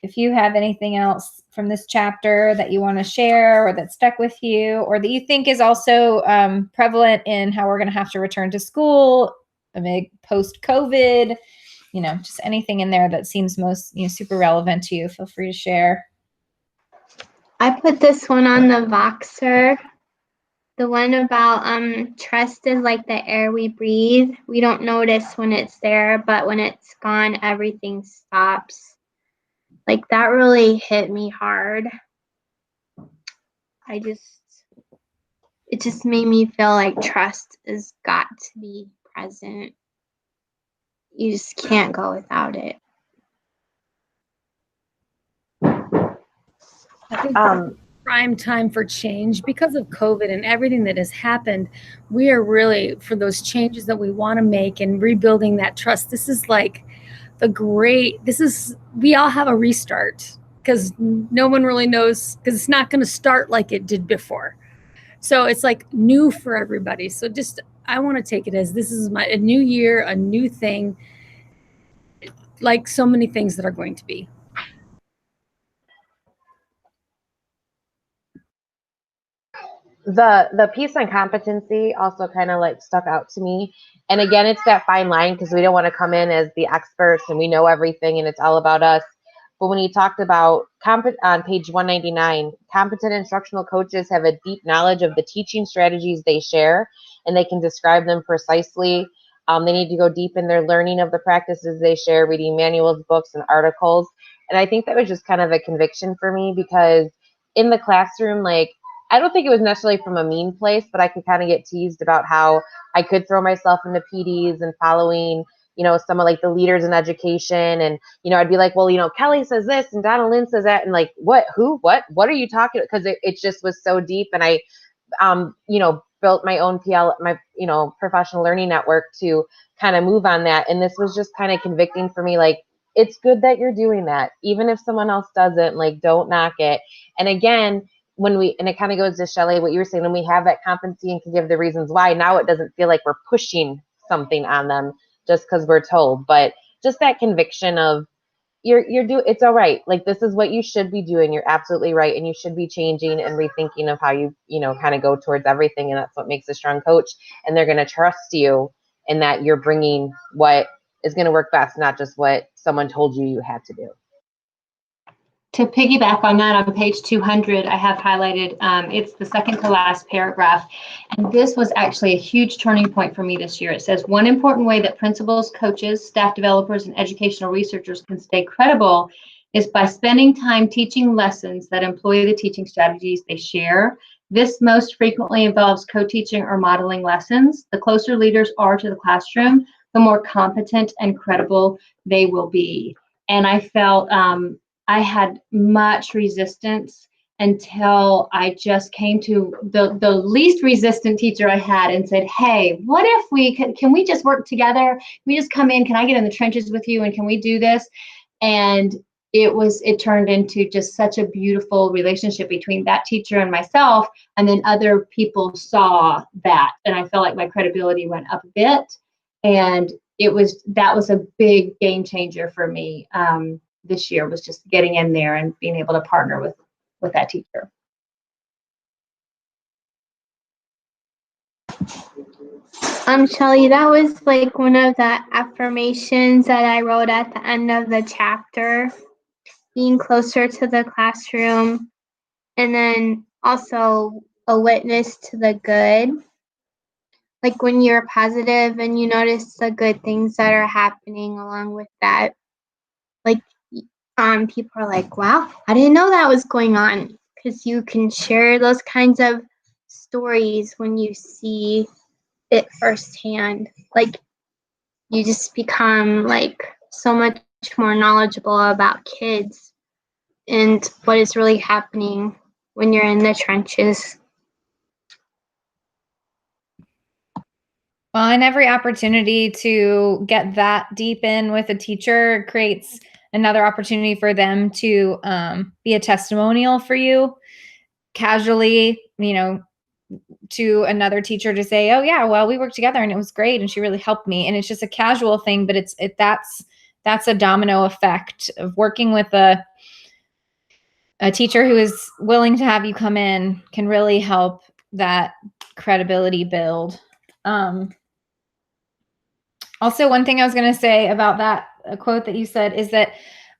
if you have anything else from this chapter that you want to share or that stuck with you or that you think is also prevalent in how we're going to have to return to school amid post-COVID, just anything in there that seems most, super relevant to you, feel free to share. I put this one on the Voxer. The one about trust is like the air we breathe. We don't notice when it's there, but when it's gone, everything stops. Like that really hit me hard. It just made me feel like trust has got to be present. You just can't go without it. I think prime time for change because of COVID and everything that has happened. We are really, for those changes that we want to make and rebuilding that trust, this is like we all have a restart because no one really knows, because it's not going to start like it did before. So it's like new for everybody. So I want to take it as this is a new year, a new thing, like so many things that are going to be. The piece on competency also kind of like stuck out to me. And again, it's that fine line because we don't want to come in as the experts and we know everything and it's all about us. But when he talked about on page 199, competent instructional coaches have a deep knowledge of the teaching strategies they share, and they can describe them precisely. They need to go deep in their learning of the practices they share, reading manuals, books, and articles. And I think that was just kind of a conviction for me because in the classroom, like, I don't think it was necessarily from a mean place, but I could kind of get teased about how I could throw myself into PDs and following, some of like the leaders in education. And, I'd be like, well, Kelly says this and Donna Lynn says that. And like, what are you talking about? Because it just was so deep. And I, built my own professional learning network to kind of move on that. And this was just kind of convicting for me. Like, it's good that you're doing that. Even if someone else doesn't, like, don't knock it. And again, and it kind of goes to Shelley, what you were saying, when we have that competency and can give the reasons why, now it doesn't feel like we're pushing something on them just because we're told, but just that conviction of it's all right. Like, this is what you should be doing. You're absolutely right. And you should be changing and rethinking of how you kind of go towards everything. And that's what makes a strong coach. And they're going to trust you in that you're bringing what is going to work best, not just what someone told you had to do. To piggyback on that, on page 200, I have highlighted, it's the second to last paragraph. And this was actually a huge turning point for me this year. It says, one important way that principals, coaches, staff developers, and educational researchers can stay credible is by spending time teaching lessons that employ the teaching strategies they share. This most frequently involves co-teaching or modeling lessons. The closer leaders are to the classroom, the more competent and credible they will be. And I felt I had much resistance until I just came to the least resistant teacher I had and said, hey, what if can we just work together? Can we just come in? Can I get in the trenches with you? And can we do this? And it turned into just such a beautiful relationship between that teacher and myself. And then other people saw that. And I felt like my credibility went up a bit. And that was a big game changer for me this year, was just getting in there and being able to partner with that teacher. Shelly, that was like one of the affirmations that I wrote at the end of the chapter, being closer to the classroom, and then also a witness to the good. Like when you're positive and you notice the good things that are happening along with that, like people are like, wow, I didn't know that was going on, because you can share those kinds of stories when you see it firsthand. Like you just become like so much more knowledgeable about kids and what is really happening when you're in the trenches. Well, and every opportunity to get that deep in with a teacher creates another opportunity for them to be a testimonial for you casually, to another teacher to say, oh yeah, well, we worked together and it was great and she really helped me. And it's just a casual thing, but that's a domino effect of working with a teacher who is willing to have you come in can really help that credibility build. Also, one thing I was going to say about that quote that you said is that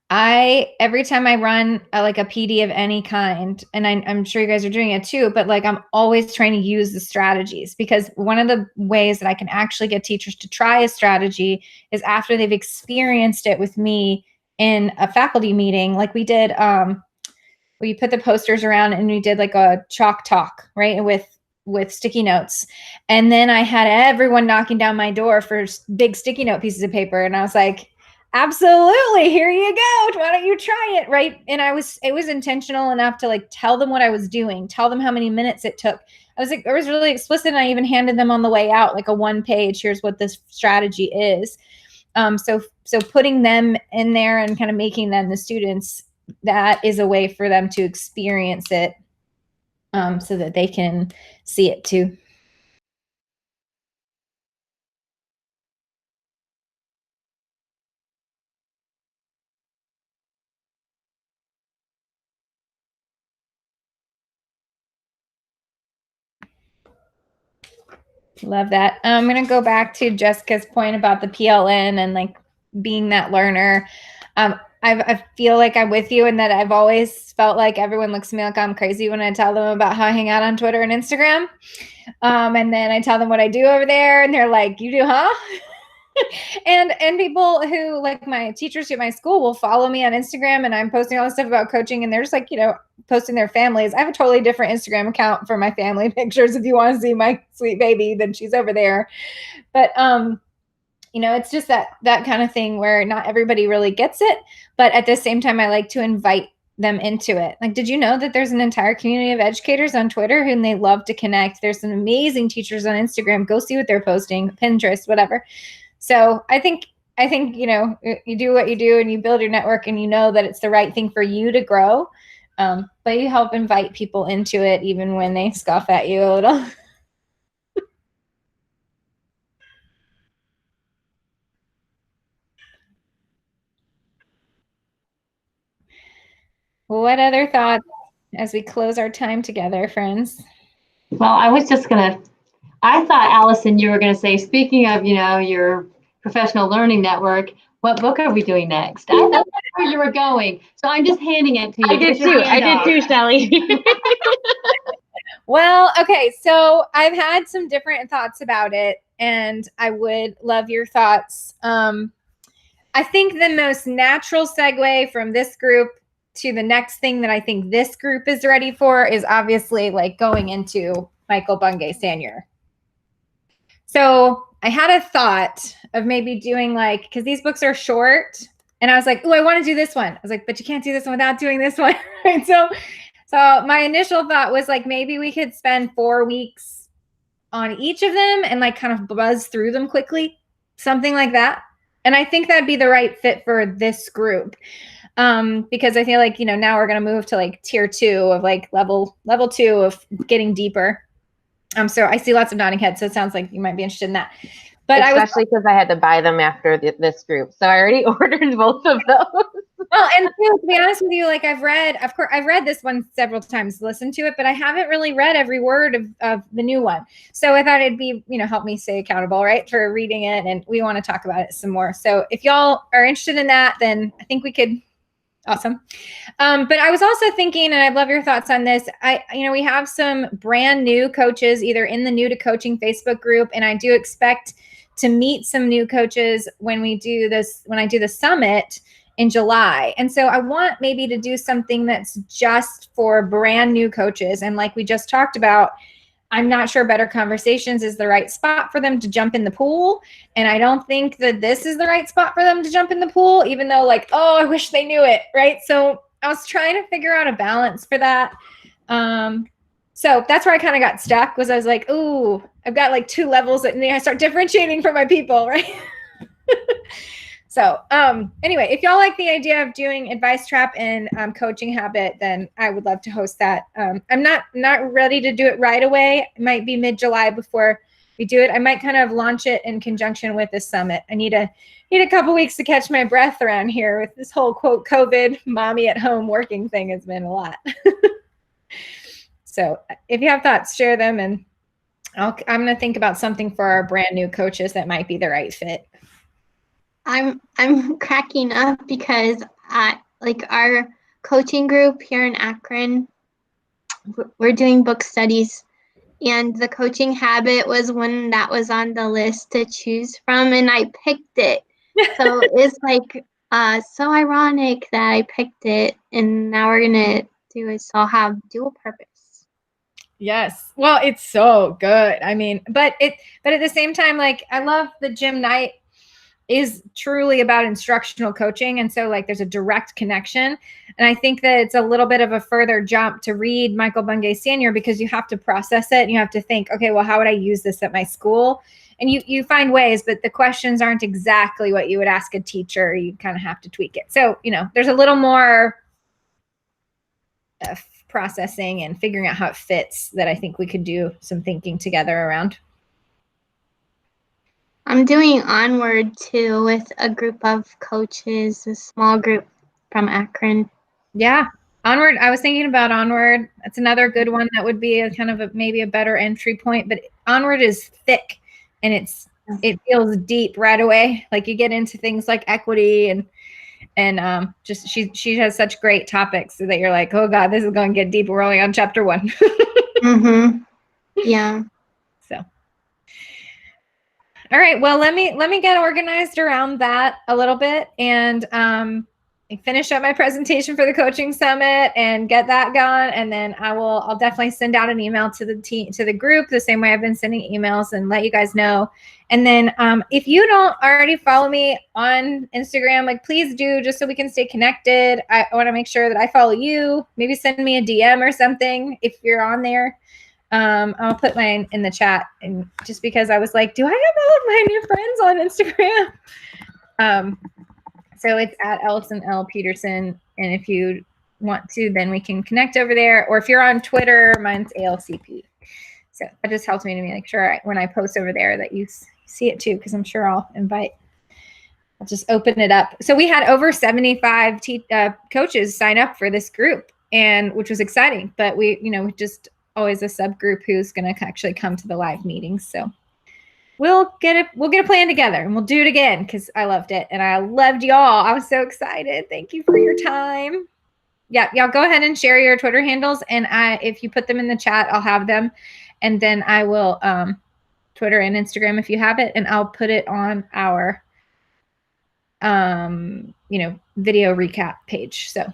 every time I run like a PD of any kind, and I'm sure you guys are doing it too, but like I'm always trying to use the strategies, because one of the ways that I can actually get teachers to try a strategy is after they've experienced it with me in a faculty meeting. Like we did, we put the posters around and we did like a chalk talk, right? With sticky notes. And then I had everyone knocking down my door for big sticky note pieces of paper. And I was like, absolutely, here you go. Why don't you try it? Right. And it was intentional enough to like tell them what I was doing, tell them how many minutes it took. I was really explicit. And I even handed them on the way out, like a 1-page, here's what this strategy is. So putting them in there and kind of making them the students, that is a way for them to experience it, so that they can see it too. Love that. I'm going to go back to Jessica's point about the PLN and like being that learner. I feel like I'm with you in that I've always felt like everyone looks at me like I'm crazy when I tell them about how I hang out on Twitter and Instagram. And then I tell them what I do over there and they're like, you do, huh? and people who, like my teachers at my school, will follow me on Instagram and I'm posting all this stuff about coaching and they're just like, posting their families. I have a totally different Instagram account for my family pictures. If you want to see my sweet baby, then she's over there. But, it's just that kind of thing where not everybody really gets it. But at the same time, I like to invite them into it. Like, did you know that there's an entire community of educators on Twitter whom they love to connect? There's some amazing teachers on Instagram. Go see what they're posting, Pinterest, whatever. So I think, you do what you do and you build your network and you know that it's the right thing for you to grow. But you help invite people into it even when they scoff at you a little. What other thoughts as we close our time together, friends? Well, I thought, Allison, you were going to say, speaking of, your professional learning network, what book are we doing next? I thought that's where you were going. So I'm just handing it to you. I did too, Shelly. Well, okay. So I've had some different thoughts about it and I would love your thoughts. I think the most natural segue from this group to the next thing that I think this group is ready for is obviously like going into Michael Bungay Senior. So I had a thought of maybe doing like, because these books are short, and I was like, oh, I want to do this one. I was like, but you can't do this one without doing this one. Right? So my initial thought was like, maybe we could spend 4 weeks on each of them and like kind of buzz through them quickly, something like that. And I think that'd be the right fit for this group. Because I feel like, now we're going to move to like tier 2 of like level 2 of getting deeper. So I see lots of nodding heads. So it sounds like you might be interested in that. But especially because I had to buy them after this group. So I already ordered both of those. Well, and to be honest with you, like I've read this one several times, listened to it, but I haven't really read every word of the new one. So I thought it'd be, help me stay accountable, right, for reading it. And we want to talk about it some more. So if y'all are interested in that, then I think we could. Awesome. But I was also thinking, and I'd love your thoughts on this. We have some brand new coaches either in the New to Coaching Facebook group, and I do expect to meet some new coaches when I do the summit in July. And so I want maybe to do something that's just for brand new coaches. And like we just talked about, I'm not sure Better Conversations is the right spot for them to jump in the pool. And I don't think that this is the right spot for them to jump in the pool, even though like, oh, I wish they knew it, right? So I was trying to figure out a balance for that. So that's where I kind of got stuck, was I was like, ooh, I've got like 2 levels, and then I start differentiating for my people, right? So anyway, if y'all like the idea of doing Advice Trap and Coaching Habit, then I would love to host that. I'm not ready to do it right away. It might be mid-July before we do it. I might kind of launch it in conjunction with the summit. I need a couple weeks to catch my breath around here with this whole quote COVID mommy at home working thing. Has been a lot. So if you have thoughts, share them, and I'm going to think about something for our brand new coaches that might be the right fit. I'm cracking up because our coaching group here in Akron, we're doing book studies, and the Coaching Habit was one that was on the list to choose from, and I picked it. So it's like so ironic that I picked it, and now we're gonna do it. So I'll have dual purpose. Yes. Well, it's so good. I mean, but at the same time, like I love the Jim Knight is truly about instructional coaching. And so like there's a direct connection. And I think that it's a little bit of a further jump to read Michael Bungay Senior, because you have to process it and you have to think, okay, well, how would I use this at my school? And you find ways, but the questions aren't exactly what you would ask a teacher. You kind of have to tweak it. So, there's a little more processing and figuring out how it fits that I think we could do some thinking together around. I'm doing Onward too with a group of coaches, a small group from Akron. Yeah, Onward. I was thinking about Onward. That's another good one that would be a kind of maybe a better entry point. But Onward is thick, and it feels deep right away. Like you get into things like equity and just she has such great topics that you're like, oh God, this is going to get deep. We're only on chapter 1. Mm-hmm. Yeah. So. All right. Well, let me get organized around that a little bit and finish up my presentation for the coaching summit and get that going. And then I'll definitely send out an email to the group the same way I've been sending emails and let you guys know. And then if you don't already follow me on Instagram, like please do, just so we can stay connected. I want to make sure that I follow you. Maybe send me a DM or something if you're on there. I'll put mine in the chat, and just because I was like, do I have all of my new friends on Instagram? So it's at Ellison L. Peterson. And if you want to, then we can connect over there. Or if you're on Twitter, mine's ALCP. So that just helps me to make sure when I post over there that you see it too, because I'm sure I'll just open it up. So we had over 75 coaches sign up for this group, and which was exciting. But we just always a subgroup who's going to actually come to the live meetings. So we'll get a plan together, and we'll do it again, because I loved it and I loved y'all. I was so excited. Thank you for your time. Yeah, y'all go ahead and share your Twitter handles, and if you put them in the chat, I'll have them, and then I will Twitter and Instagram if you have it, and I'll put it on our video recap page. So.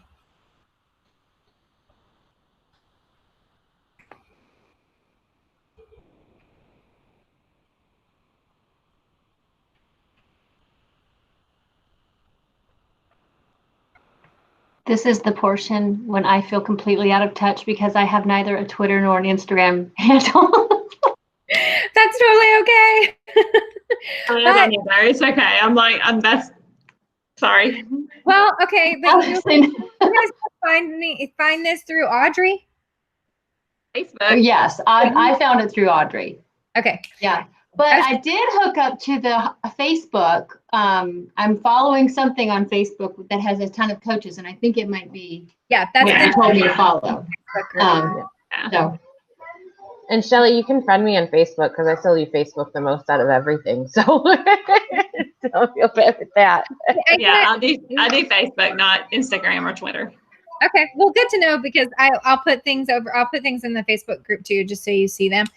This is the portion when I feel completely out of touch because I have neither a Twitter nor an Instagram handle. That's totally okay. I don't either. It's okay. That's sorry. Well, okay, but you guys find this through Audrey? Facebook. Yes, I found it through Audrey. Okay. Yeah. But I did hook up to the Facebook. I'm following something on Facebook that has a ton of coaches, and I think it might be that's what you told me to follow. So. And Shelly, you can friend me on Facebook because I still do Facebook the most out of everything. So don't feel bad with that. Yeah, I do Facebook, not Instagram or Twitter. Okay, well, good to know because I'll put things in the Facebook group too, just so you see them.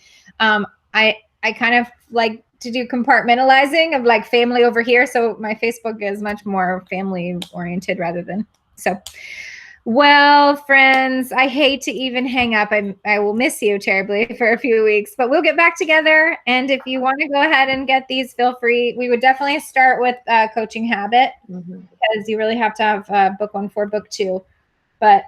I kind of like to do compartmentalizing of like family over here. So my Facebook is much more family oriented rather than so. Well, friends, I hate to even hang up. I will miss you terribly for a few weeks, but we'll get back together. And if you want to go ahead and get these, feel free. We would definitely start with Coaching Habit because you really have to have book 1 for book 2. But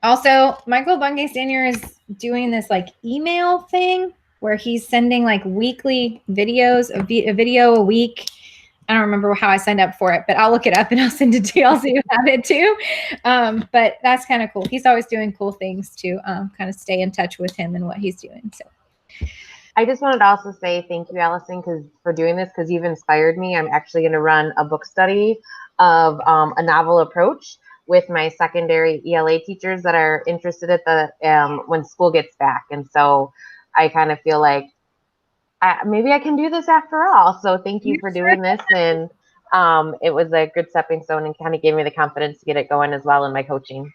also, Michael Bungay Sr. is doing this like email thing where he's sending like weekly videos, a video a week. I don't remember how I signed up for it, but I'll look it up and I'll send it to y'all so you have it too. But that's kind of cool. He's always doing cool things to kind of stay in touch with him and what he's doing. So I just wanted to also say thank you, Allison, for doing this because you've inspired me. I'm actually going to run a book study of a novel approach with my secondary ELA teachers that are interested at the when school gets back. And so I kind of feel like maybe I can do this after all. So thank you for doing this. And it was a good stepping stone and kind of gave me the confidence to get it going as well in my coaching.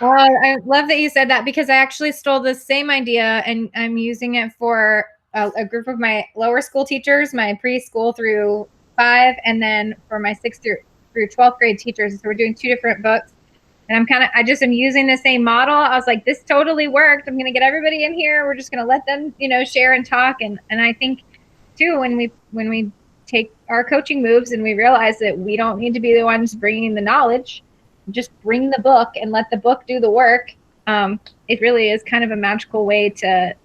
Well, I love that you said that because I actually stole the same idea and I'm using it for a group of my lower school teachers, my preschool through 5, and then for my 6th through 12th grade teachers. So we're doing 2 different books. And I just am using the same model. I was like, this totally worked. I'm going to get everybody in here. We're just going to let them, share and talk. And I think too, when we take our coaching moves and we realize that we don't need to be the ones bringing the knowledge, just bring the book and let the book do the work. It really is kind of a magical way to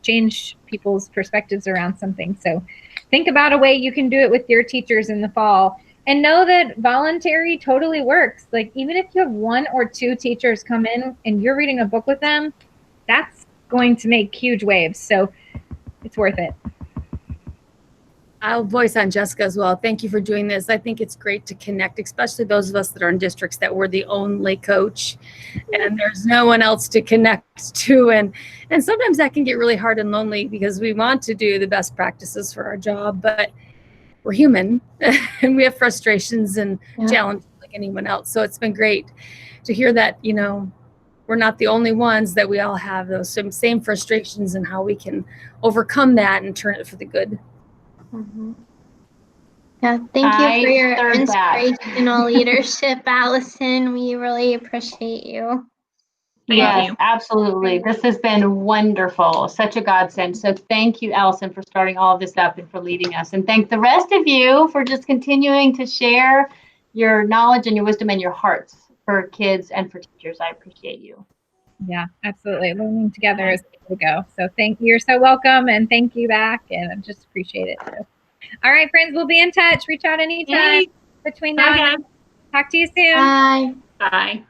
change people's perspectives around something. So think about a way you can do it with your teachers in the fall. And know that voluntary totally works. Like even if you have 1 or 2 teachers come in and you're reading a book with them, that's going to make huge waves. So it's worth it. I'll voice on Jessica as well. Thank you for doing this. I think it's great to connect, especially those of us that are in districts that we're the only coach and there's no one else to connect to. And sometimes that can get really hard and lonely because we want to do the best practices for our job, but we're human and we have frustrations and challenges like anyone else. So it's been great to hear that, we're not the only ones, that we all have those same frustrations and how we can overcome that and turn it for the good. Mm-hmm. Yeah, thank you for your inspirational leadership, Allison. We really appreciate you. Yes, absolutely. This has been wonderful. Such a godsend. So thank you, Allison, for starting all of this up and for leading us. And thank the rest of you for just continuing to share your knowledge and your wisdom and your hearts for kids and for teachers. I appreciate you. Yeah, absolutely. Learning together is the way to go. So you're so welcome and thank you back. And I just appreciate it. So. All right, friends, we'll be in touch. Reach out anytime between now and then. Talk to you soon. Bye. Bye.